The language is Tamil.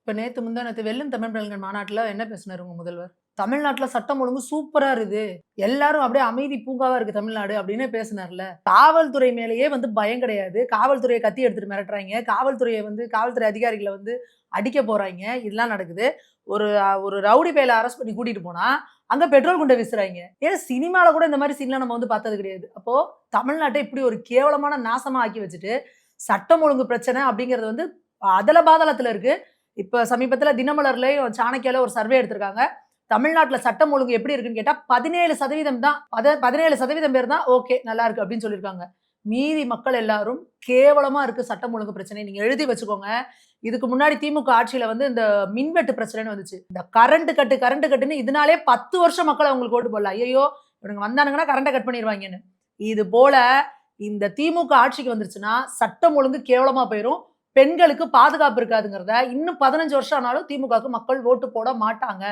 இப்ப நேத்து முந்தா நேத்து வெல்லும் தமிழ் பலன்கள் மாநாட்டுல என்ன பேசினாரு உங்க முதல்வர்? தமிழ்நாட்டுல சட்டம் ஒழுங்கு சூப்பரா இருக்குது. எல்லாரும் அப்படியே அமைதி பூங்காவா இருக்கு தமிழ்நாடு அப்படின்னு பேசினார்ல. காவல்துறை மேலேயே பயம் கிடையாது. காவல்துறைய கத்தி எடுத்துட்டு மிரட்டுறாய்ங்க. காவல்துறைய காவல்துறை அதிகாரிகள அடிக்க போறாய்ங்க. இதெல்லாம் நடக்குது. ஒரு ஒரு ரவுடி பயல அரெஸ்ட் பண்ணி கூட்டிட்டு போனா, அங்க பெட்ரோல் குண்ட வீசுறாய்ங்க. ஏன் சினிமால கூட இந்த மாரி சீன்லாம் நம்ம பார்த்தது கிடையாது. அப்போ தமிழ்நாட்ட இப்படி ஒரு கேவலமான நாசமா ஆக்கி வச்சுட்டு, சட்டம் ஒழுங்கு பிரச்சனை அப்படிங்கிறது அதல பாதாளத்துல இருக்கு. இப்ப சமீபத்தில தினமலர்லயும், சாணக்யால ஒரு சர்வே எடுத்திருக்காங்க. தமிழ்நாட்டுல சட்டம் ஒழுங்கு எப்படி இருக்குன்னு கேட்டா 17% தான். 17% பேர் தான் ஓகே நல்லா இருக்கு அப்படின்னு சொல்லியிருக்காங்க. மீதி மக்கள் எல்லாரும் கேவலமா இருக்கு சட்டம் ஒழுங்கு பிரச்சனை. நீங்க எழுதி வச்சுக்கோங்க. இதுக்கு முன்னாடி திமுக ஆட்சியில இந்த மின்வெட்டு பிரச்சனைன்னு வந்துச்சு. இந்த கரண்ட் கட்டுன்னு இதனாலே 10 வருஷம் மக்கள் அவங்களுக்கு ஓட்டு போடல. ஐயய்யோ! இவனுங்க வந்தானுங்கன்னா கரண்ட்ட கட் பண்ணிருவாய்ங்கன்னு. இது போல இந்த திமுக ஆட்சிக்கு வந்துருச்சுன்னா, சட்டம் ஒழுங்கு கேவலமா போயிரும். பெண்களுக்கு பாதுகாப்பு இருக்காதுங்கிறத இன்னும் 15 வருஷம் ஆனாலும் திமுகவுக்கு மக்கள் ஓட்டு போட மாட்டாங்க.